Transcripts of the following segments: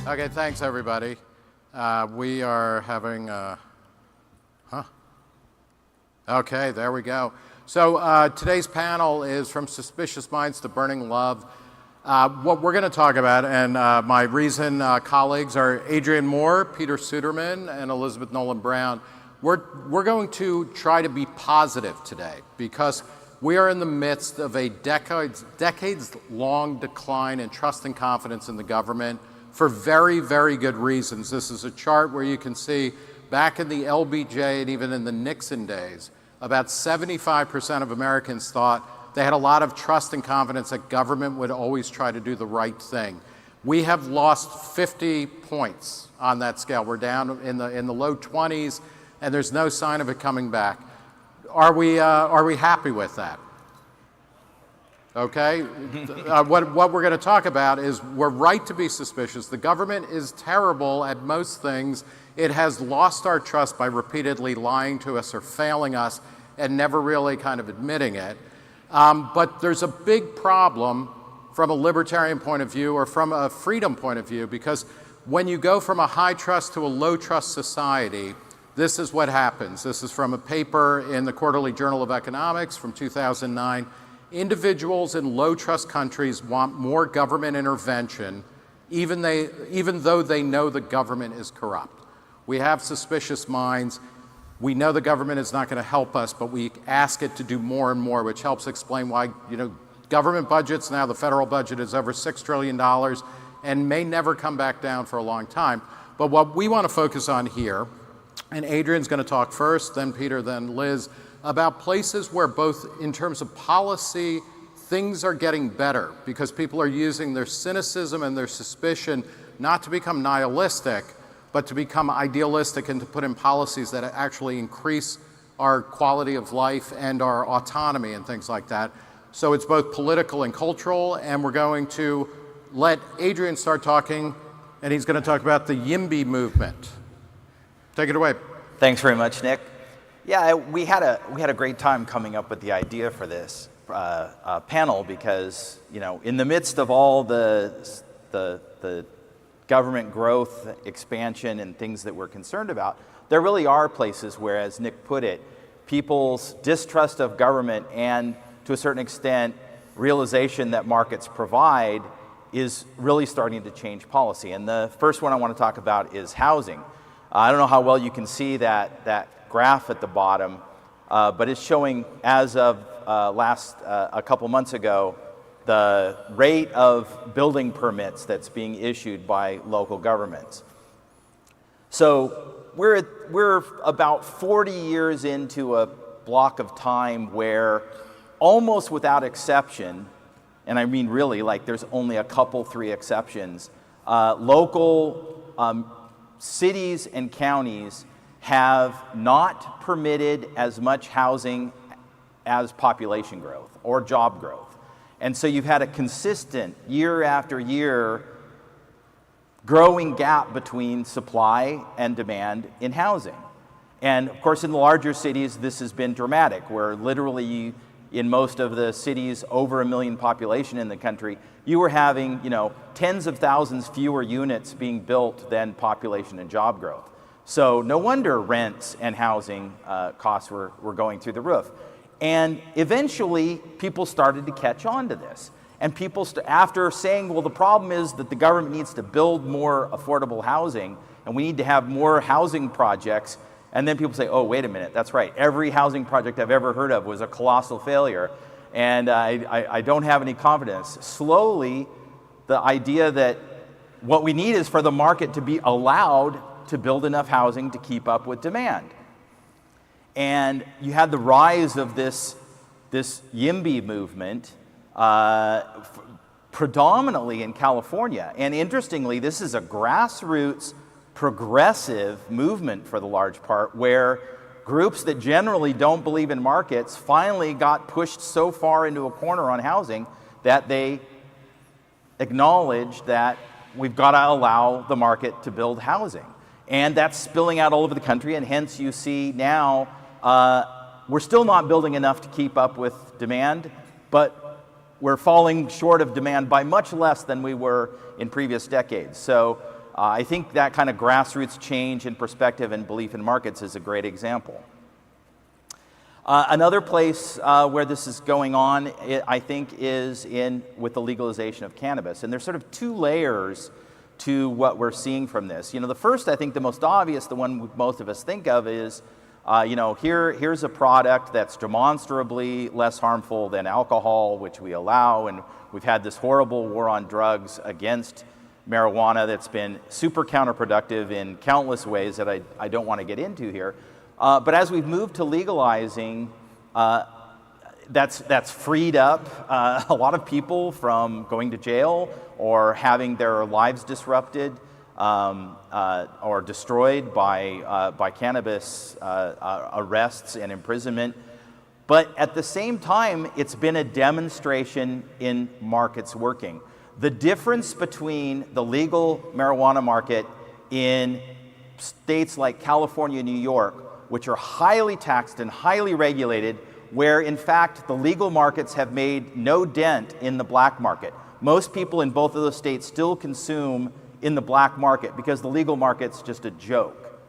Okay, thanks everybody. We are having, Okay, there we go. So today's panel is From Suspicious Minds to Burning Love. What we're going to talk about, and my Reason colleagues are Adrian Moore, Peter Suderman, and Elizabeth Nolan Brown. We're going to try to be positive today because we are in the midst of a decades-long decline in trust and confidence in the government for very, very good reasons. This is a chart where you can see back in the LBJ and even in the Nixon days, about 75% of Americans thought they had a lot of trust and confidence that government would always try to do the right thing. We have lost 50 points on that scale. We're down in the low 20s, and there's no sign of it coming back. Are we happy with that? Okay, what we're going to talk about is we're right to be suspicious. The government is terrible at most things. It has lost our trust by repeatedly lying to us or failing us and never really kind of admitting it. But there's a big problem from a libertarian point of view or from a freedom point of view, because when you go from a high trust to a low trust society, this is what happens. This is from a paper in the Quarterly Journal of Economics from 2009. Individuals in low trust countries want more government intervention, even though they know the government is corrupt. We have suspicious minds. We know the government is not going to help us, but we ask it to do more and more, which helps explain why, government budgets now, the federal budget is over $6 trillion and may never come back down for a long time. But what we want to focus on here, and Adrian's going to talk first, then Peter, then Liz, about places where both in terms of policy, things are getting better because people are using their cynicism and their suspicion not to become nihilistic, but to become idealistic and to put in policies that actually increase our quality of life and our autonomy and things like that. So it's both political and cultural, and we're going to let Adrian start talking, and he's going to talk about the YIMBY movement. Take it away. Thanks very much, Nick. Yeah, we had a great time coming up with the idea for this panel because, in the midst of all the government growth, expansion, and things that we're concerned about, there really are places where, as Nick put it, people's distrust of government and, to a certain extent, realization that markets provide is really starting to change policy. And the first one I want to talk about is housing. I don't know how well you can see that graph at the bottom, but it's showing as of a couple months ago, the rate of building permits that's being issued by local governments. So we're about 40 years into a block of time where almost without exception, and I mean really, like there's only a couple, 3 exceptions, local cities and counties have not permitted as much housing as population growth or job growth. And so you've had a consistent, year after year, growing gap between supply and demand in housing. And of course, in the larger cities, this has been dramatic, where literally in most of the cities over 1 million population in the country, you were having, tens of thousands fewer units being built than population and job growth. So no wonder rents and housing costs were going through the roof. And eventually, people started to catch on to this. And people, after saying, well, the problem is that the government needs to build more affordable housing, and we need to have more housing projects, and then people say, oh, wait a minute, that's right. Every housing project I've ever heard of was a colossal failure, and I don't have any confidence. Slowly, the idea that what we need is for the market to be allowed to build enough housing to keep up with demand. And you had the rise of this YIMBY movement, predominantly in California. And interestingly, this is a grassroots, progressive movement for the large part, where groups that generally don't believe in markets finally got pushed so far into a corner on housing that they acknowledged that we've got to allow the market to build housing. And that's spilling out all over the country, and hence you see now we're still not building enough to keep up with demand, but we're falling short of demand by much less than we were in previous decades. So I think that kind of grassroots change in perspective and belief in markets is a great example. Another place where this is going on, I think, is with the legalization of cannabis. And there's sort of two layers to what we're seeing from this. The first, I think the most obvious, the one most of us think of is, here's a product that's demonstrably less harmful than alcohol, which we allow, and we've had this horrible war on drugs against marijuana that's been super counterproductive in countless ways that I don't want to get into here. But as we've moved to legalizing, that's freed up a lot of people from going to jail or having their lives disrupted or destroyed by cannabis arrests and imprisonment. But at the same time, it's been a demonstration in markets working. The difference between the legal marijuana market in states like California and New York, which are highly taxed and highly regulated, where in fact the legal markets have made no dent in the black market. Most people in both of those states still consume in the black market because the legal market's just a joke.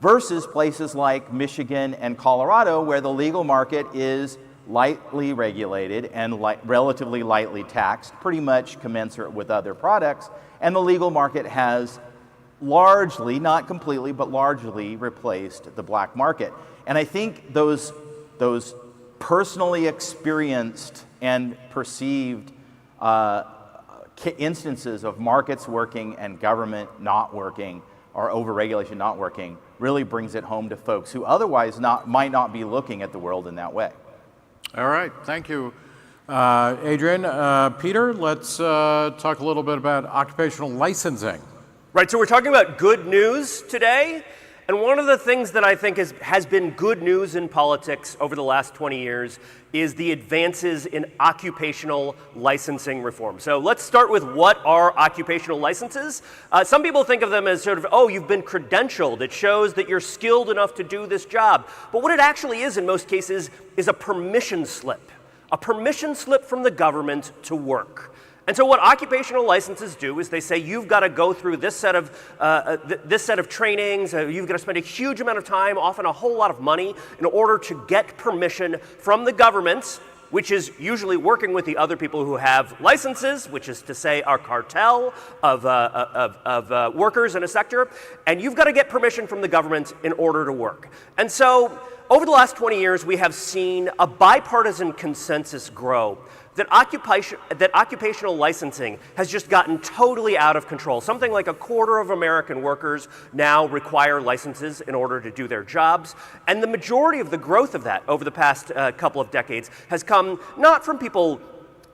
Versus places like Michigan and Colorado, where the legal market is lightly regulated and relatively lightly taxed, pretty much commensurate with other products, and the legal market has largely, not completely, but largely replaced the black market. And I think those personally experienced and perceived instances of markets working and government not working or overregulation not working really brings it home to folks who otherwise might not be looking at the world in that way. All right, thank you, Adrian. Peter, let's talk a little bit about occupational licensing. Right, so we're talking about good news today, and one of the things that I think has been good news in politics over the last 20 years is the advances in occupational licensing reform. So let's start with what are occupational licenses. Some people think of them as sort of, oh, you've been credentialed. It shows that you're skilled enough to do this job. But what it actually is in most cases is a permission slip from the government to work. And so what occupational licenses do is they say you've got to go through this set of trainings, you've got to spend a huge amount of time, often a whole lot of money, in order to get permission from the government, which is usually working with the other people who have licenses, which is to say our cartel of workers in a sector, and you've got to get permission from the government in order to work. And so over the last 20 years, we have seen a bipartisan consensus grow that occupational licensing has just gotten totally out of control. Something like a quarter of American workers now require licenses in order to do their jobs. And the majority of the growth of that over the past couple of decades has come not from people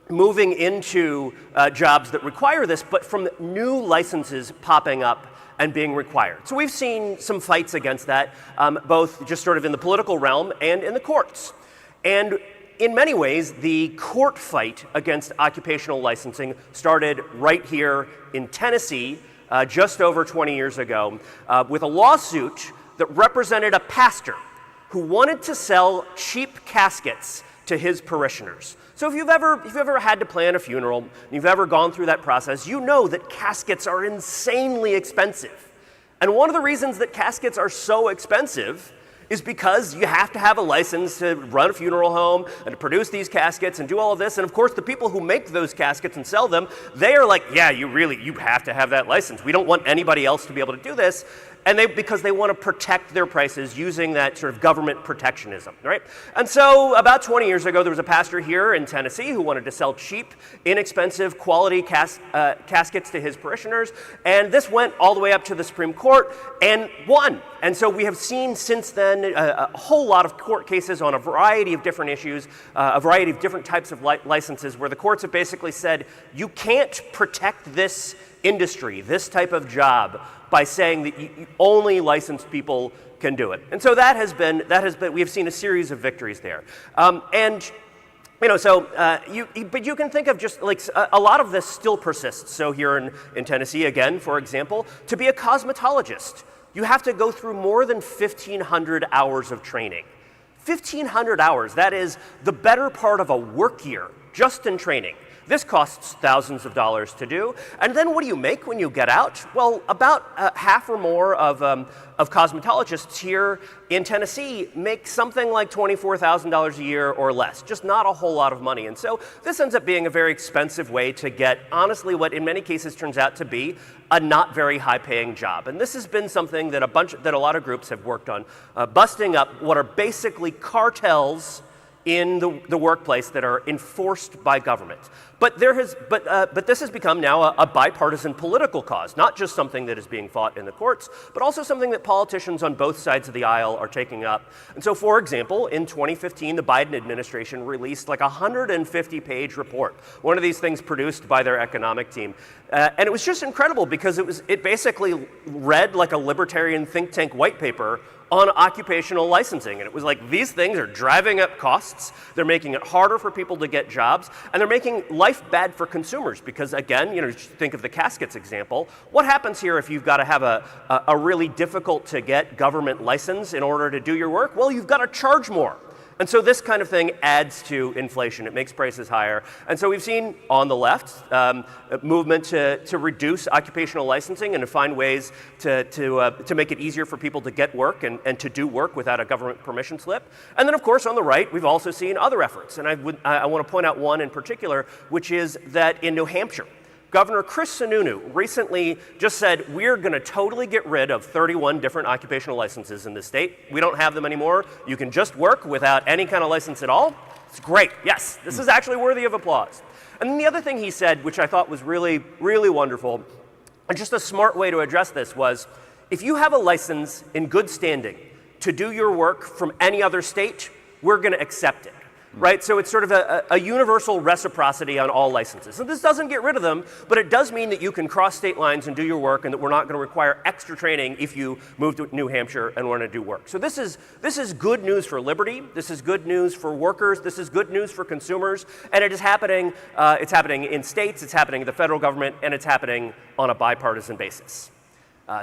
moving into jobs that require this, but from new licenses popping up and being required. So we've seen some fights against that, both just sort of in the political realm and in the courts. And in many ways, the court fight against occupational licensing started right here in Tennessee just over 20 years ago with a lawsuit that represented a pastor who wanted to sell cheap caskets to his parishioners. So if you've ever had to plan a funeral, you've ever gone through that process, you know that caskets are insanely expensive. And one of the reasons that caskets are so expensive is because you have to have a license to run a funeral home and to produce these caskets and do all of this. And of course, the people who make those caskets and sell them, they are like, yeah, you have to have that license. We don't want anybody else to be able to do this. And because they want to protect their prices using that sort of government protectionism, right? And so about 20 years ago, there was a pastor here in Tennessee who wanted to sell cheap, inexpensive, quality caskets to his parishioners. And this went all the way up to the Supreme Court and won. And so we have seen since then a whole lot of court cases on a variety of different issues, a variety of different types of licenses, where the courts have basically said, you can't protect this industry, this type of job, by saying that only licensed people can do it. And so we have seen a series of victories there. But you can think of just like a lot of this still persists. So here in Tennessee, again, for example, to be a cosmetologist, you have to go through more than 1,500 hours of training. 1,500 hours, that is the better part of a work year just in training. This costs thousands of dollars to do. And then what do you make when you get out? Well, about half or more of cosmetologists here in Tennessee make something like $24,000 a year or less, just not a whole lot of money. And so this ends up being a very expensive way to get, honestly, what in many cases turns out to be a not very high-paying job. And this has been something that a lot of groups have worked on, busting up what are basically cartels in the workplace that are enforced by government. But this has become now a bipartisan political cause, not just something that is being fought in the courts, but also something that politicians on both sides of the aisle are taking up. And so, for example, in 2015, the Biden administration released like a 150-page report, one of these things produced by their economic team. And it was just incredible because it basically read like a libertarian think tank white paper on occupational licensing. And it was like, these things are driving up costs, they're making it harder for people to get jobs, and they're making life bad for consumers because, again, think of the caskets example. What happens here if you've got to have a really difficult to get government license in order to do your work? Well, you've got to charge more. And so this kind of thing adds to inflation. It makes prices higher. And so we've seen on the left a movement to reduce occupational licensing and to find ways to make it easier for people to get work and to do work without a government permission slip. And then, of course, on the right, we've also seen other efforts. And I want to point out one in particular, which is that in New Hampshire, Governor Chris Sununu recently just said, we're going to totally get rid of 31 different occupational licenses in this state. We don't have them anymore. You can just work without any kind of license at all. It's great. Yes, this is actually worthy of applause. And then the other thing he said, which I thought was really, really wonderful, and just a smart way to address this was, if you have a license in good standing to do your work from any other state, we're going to accept it. Right? So it's sort of a universal reciprocity on all licenses. And this doesn't get rid of them, but it does mean that you can cross state lines and do your work and that we're not going to require extra training if you move to New Hampshire and want to do work. So this is good news for liberty. This is good news for workers. This is good news for consumers. And it is happening. It's happening in states. It's happening in the federal government. And it's happening on a bipartisan basis.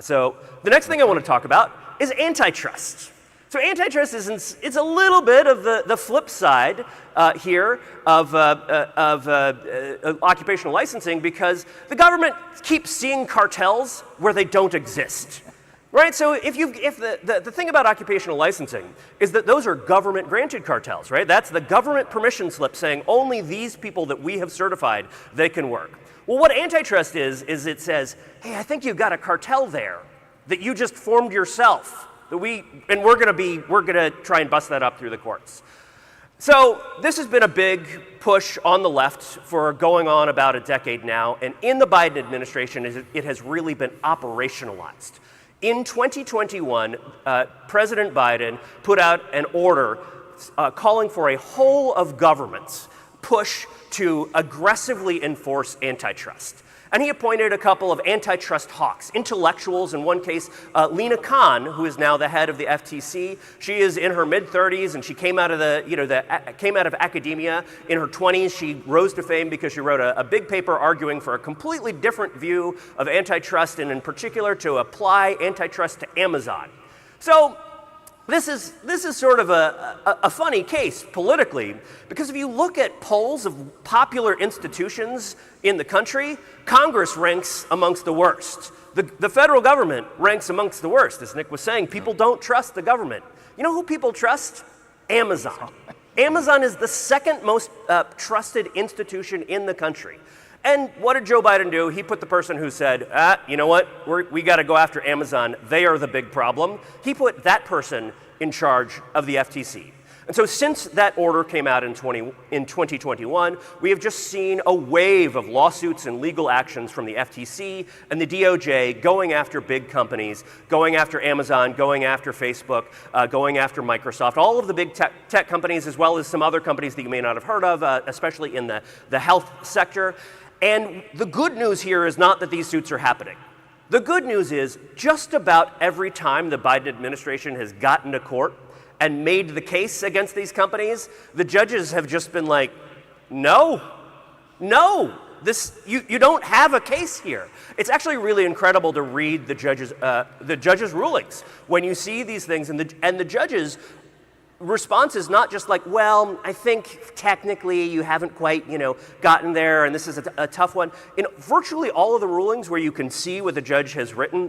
So the next thing I want to talk about is antitrust. So antitrust it's a little bit of the flip side here of occupational licensing because the government keeps seeing cartels where they don't exist. Right? So if the thing about occupational licensing is that those are government granted cartels, right? That's the government permission slip saying only these people that we have certified, they can work. Well, what antitrust is it says, hey, I think you've got a cartel there that you just formed yourself. We're going to try and bust that up through the courts. So this has been a big push on the left for going on about a decade now, and in the Biden administration, it has really been operationalized. In 2021, President Biden put out an order calling for a whole of government push to aggressively enforce antitrust. And he appointed a couple of antitrust hawks, intellectuals. In one case, Lina Khan, who is now the head of the FTC. She is in her mid-30s, and she came out of academia in her 20s. She rose to fame because she wrote a big paper arguing for a completely different view of antitrust, and in particular to apply antitrust to Amazon. So this is sort of a funny case politically, because if you look at polls of popular institutions in the country, Congress ranks amongst the worst. The federal government ranks amongst the worst. As Nick was saying, people don't trust the government. You know who people trust? Amazon. Amazon is the second most trusted institution in the country. And what did Joe Biden do? He put the person who said, you know what, we got to go after Amazon. They are the big problem. He put that person in charge of the FTC. And so since that order came out in 2021, we have just seen a wave of lawsuits and legal actions from the FTC and the DOJ going after big companies, going after Amazon, going after Facebook, going after Microsoft, all of the big tech companies, as well as some other companies that you may not have heard of, especially in the health sector. And the good news here is not that these suits are happening. The good news is just about every time the Biden administration has gotten to court and made the case against these companies, the judges have just been like, no, you don't have a case here. It's actually really incredible to read the judges' rulings when you see these things, and the judges response is not just like, well, I think technically you haven't quite, gotten there, and this is a tough one. In virtually all of the rulings where you can see what the judge has written,